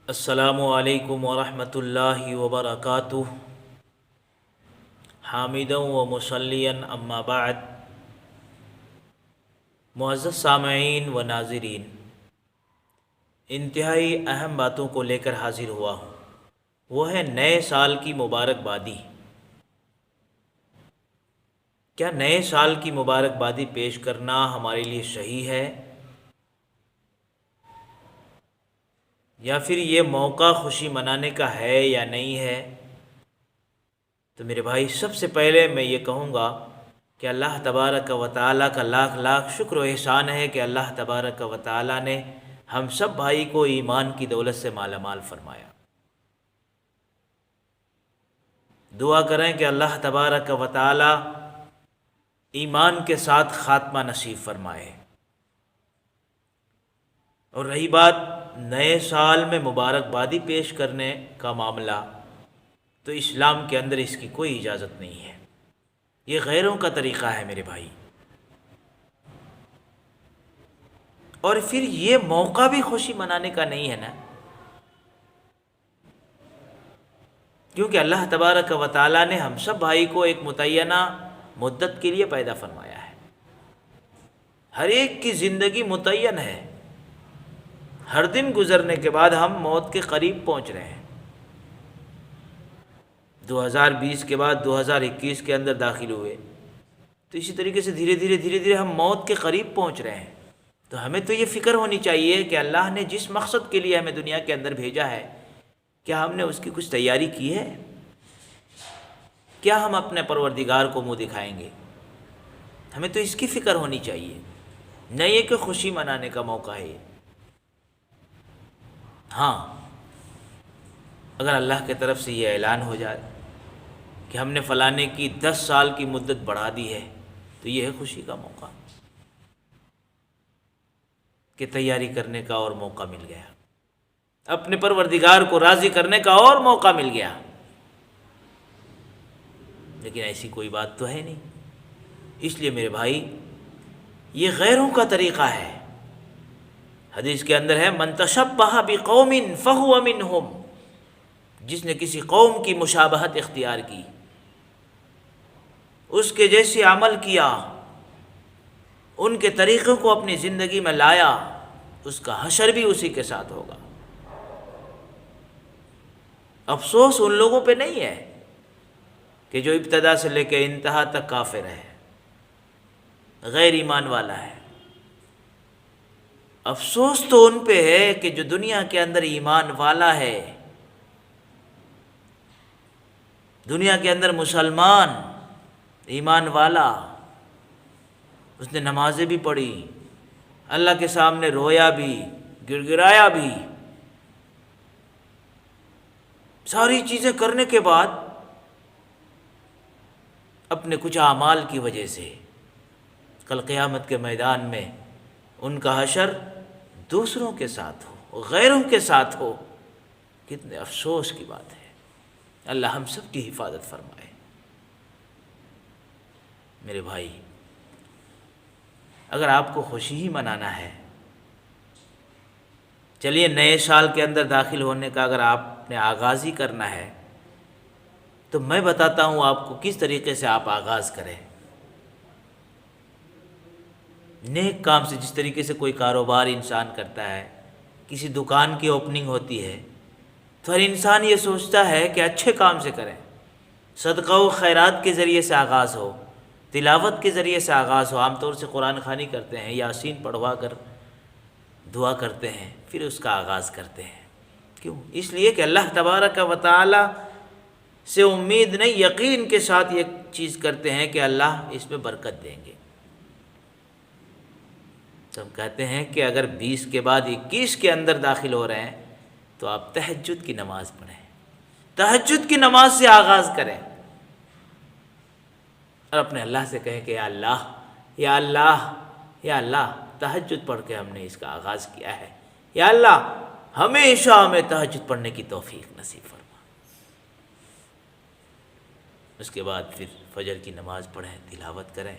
السلام علیکم ورحمۃ اللہ وبرکاتہ، حامدا و مصلیا اما بعد۔ معزز سامعین و ناظرین، انتہائی اہم باتوں کو لے کر حاضر ہوا ہوں، وہ ہے نئے سال کی مبارکبادی۔ کیا نئے سال کی مبارکبادی پیش کرنا ہمارے لیے صحیح ہے، یا پھر یہ موقع خوشی منانے کا ہے یا نہیں ہے؟ تو میرے بھائی، سب سے پہلے میں یہ کہوں گا کہ اللہ تبارک و تعالیٰ کا لاکھ لاکھ شکر و احسان ہے کہ اللہ تبارک و تعالیٰ نے ہم سب بھائی کو ایمان کی دولت سے مالا مال فرمایا۔ دعا کریں کہ اللہ تبارک و تعالیٰ ایمان کے ساتھ خاتمہ نصیب فرمائے۔ اور رہی بات نئے سال میں مبارکبادی پیش کرنے کا معاملہ، تو اسلام کے اندر اس کی کوئی اجازت نہیں ہے، یہ غیروں کا طریقہ ہے میرے بھائی۔ اور پھر یہ موقع بھی خوشی منانے کا نہیں ہے نا، کیونکہ اللہ تبارک و تعالیٰ نے ہم سب بھائی کو ایک متعینہ مدت کے لیے پیدا فرمایا ہے۔ ہر ایک کی زندگی متعین ہے، ہر دن گزرنے کے بعد ہم موت کے قریب پہنچ رہے ہیں۔ 2020 کے بعد 2021 کے اندر داخل ہوئے، تو اسی طریقے سے دھیرے دھیرے ہم موت کے قریب پہنچ رہے ہیں۔ تو ہمیں تو یہ فکر ہونی چاہیے کہ اللہ نے جس مقصد کے لیے ہمیں دنیا کے اندر بھیجا ہے، کیا ہم نے اس کی کچھ تیاری کی ہے؟ کیا ہم اپنے پروردگار کو منہ دکھائیں گے؟ ہمیں تو اس کی فکر ہونی چاہیے، نہ یہ کہ خوشی منانے کا موقع ہے۔ ہاں، اگر اللہ کی طرف سے یہ اعلان ہو جائے کہ ہم نے فلانے کی 10 سال کی مدت بڑھا دی ہے، تو یہ ہے خوشی کا موقع، کہ تیاری کرنے کا اور موقع مل گیا، اپنے پروردگار کو راضی کرنے کا اور موقع مل گیا۔ لیکن ایسی کوئی بات تو ہے نہیں، اس لیے میرے بھائی یہ غیروں کا طریقہ ہے۔ حدیث کے اندر ہے من تشبہ بقوم فہو منہم، جس نے کسی قوم کی مشابہت اختیار کی، اس کے جیسے عمل کیا، ان کے طریقوں کو اپنی زندگی میں لایا، اس کا حشر بھی اسی کے ساتھ ہوگا۔ افسوس ان لوگوں پہ نہیں ہے کہ جو ابتدا سے لے کے انتہا تک کافر ہے، غیر ایمان والا ہے۔ افسوس تو ان پہ ہے کہ جو دنیا کے اندر ایمان والا ہے، دنیا کے اندر مسلمان ایمان والا، اس نے نمازیں بھی پڑھی، اللہ کے سامنے رویا بھی، گر گرایا بھی، ساری چیزیں کرنے کے بعد اپنے کچھ اعمال کی وجہ سے کل قیامت کے میدان میں ان کا حشر دوسروں کے ساتھ ہو، غیروں کے ساتھ ہو۔ کتنے افسوس کی بات ہے، اللہ ہم سب کی حفاظت فرمائے۔ میرے بھائی، اگر آپ کو خوشی ہی منانا ہے، چلیے نئے سال کے اندر داخل ہونے کا اگر آپ نے آغاز ہی کرنا ہے، تو میں بتاتا ہوں آپ کو کس طریقے سے آپ آغاز کریں۔ نیک کام سے، جس طریقے سے کوئی کاروبار انسان کرتا ہے، کسی دکان کی اوپننگ ہوتی ہے، تو ہر انسان یہ سوچتا ہے کہ اچھے کام سے کریں، صدقہ و خیرات کے ذریعے سے آغاز ہو، تلاوت کے ذریعے سے آغاز ہو۔ عام طور سے قرآن خوانی کرتے ہیں، یاسین پڑھوا کر دعا کرتے ہیں، پھر اس کا آغاز کرتے ہیں۔ کیوں؟ اس لیے کہ اللہ تبارک و تعالی سے امید نہیں، یقین کے ساتھ یہ چیز کرتے ہیں کہ اللہ اس میں برکت دیں گے۔ تو ہم کہتے ہیں کہ اگر 20 کے بعد 21 کے اندر داخل ہو رہے ہیں، تو آپ تہجد کی نماز پڑھیں، تہجد کی نماز سے آغاز کریں، اور اپنے اللہ سے کہیں کہ یا اللہ یا اللہ یا اللہ، تہجد پڑھ کے ہم نے اس کا آغاز کیا ہے، یا اللہ ہمیشہ ہمیں تہجد پڑھنے کی توفیق نصیب فرما۔ اس کے بعد پھر فجر کی نماز پڑھیں، تلاوت کریں،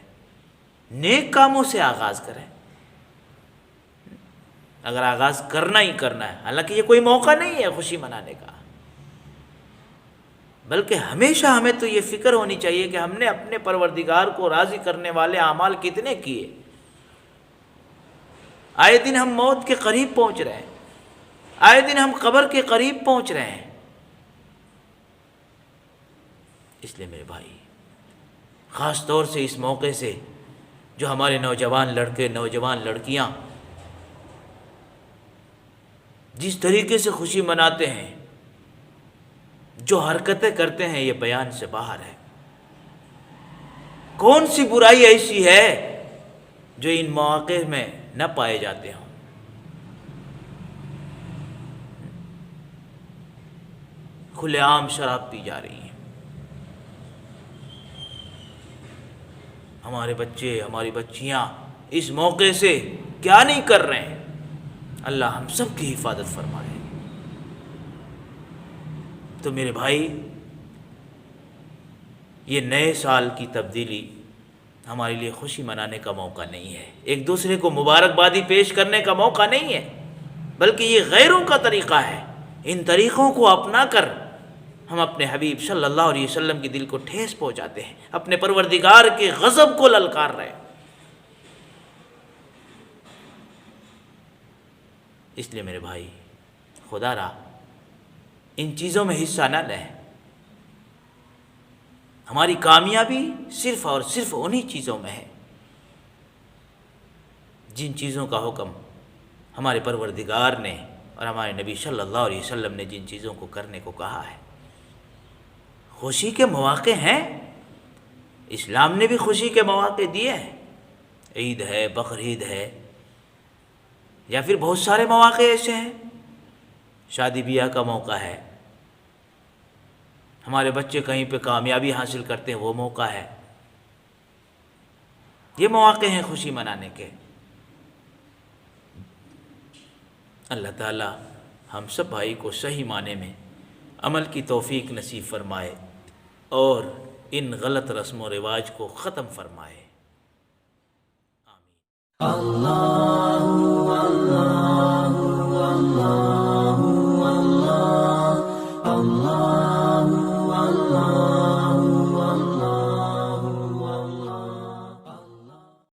نیک کاموں سے آغاز کریں۔ اگر آغاز کرنا ہی کرنا ہے، حالانکہ یہ کوئی موقع نہیں ہے خوشی منانے کا، بلکہ ہمیشہ ہمیں تو یہ فکر ہونی چاہیے کہ ہم نے اپنے پروردگار کو راضی کرنے والے اعمال کتنے کیے۔ آئے دن ہم موت کے قریب پہنچ رہے ہیں، آئے دن ہم قبر کے قریب پہنچ رہے ہیں۔ اس لیے میرے بھائی، خاص طور سے اس موقع سے جو ہمارے نوجوان لڑکے، نوجوان لڑکیاں جس طریقے سے خوشی مناتے ہیں، جو حرکتیں کرتے ہیں، یہ بیان سے باہر ہے۔ کون سی برائی ایسی ہے جو ان مواقع میں نہ پائے جاتے ہوں؟ کھلے عام شراب پی جا رہی ہیں، ہمارے بچے، ہماری بچیاں اس موقع سے کیا نہیں کر رہے ہیں۔ اللہ ہم سب کی حفاظت فرمائے۔ تو میرے بھائی، یہ نئے سال کی تبدیلی ہمارے لیے خوشی منانے کا موقع نہیں ہے، ایک دوسرے کو مبارکبادی پیش کرنے کا موقع نہیں ہے، بلکہ یہ غیروں کا طریقہ ہے۔ ان طریقوں کو اپنا کر ہم اپنے حبیب صلی اللہ علیہ وسلم کے دل کو ٹھیس پہنچاتے ہیں، اپنے پروردگار کے غضب کو للکار رہے ہیں۔ اس لیے میرے بھائی، خدا را ان چیزوں میں حصہ نہ لیں۔ ہماری کامیابی صرف اور صرف انہی چیزوں میں ہے جن چیزوں کا حکم ہمارے پروردگار نے اور ہمارے نبی صلی اللہ علیہ وسلم نے جن چیزوں کو کرنے کو کہا ہے۔ خوشی کے مواقع ہیں، اسلام نے بھی خوشی کے مواقع دیے ہیں، عید ہے، بقرعید ہے، یا پھر بہت سارے مواقع ایسے ہیں، شادی بیاہ کا موقع ہے، ہمارے بچے کہیں پہ کامیابی حاصل کرتے ہیں، وہ موقع ہے۔ یہ مواقع ہیں خوشی منانے کے۔ اللہ تعالی ہم سب بھائی کو صحیح معنی میں عمل کی توفیق نصیب فرمائے اور ان غلط رسم و رواج کو ختم فرمائے۔ آمین۔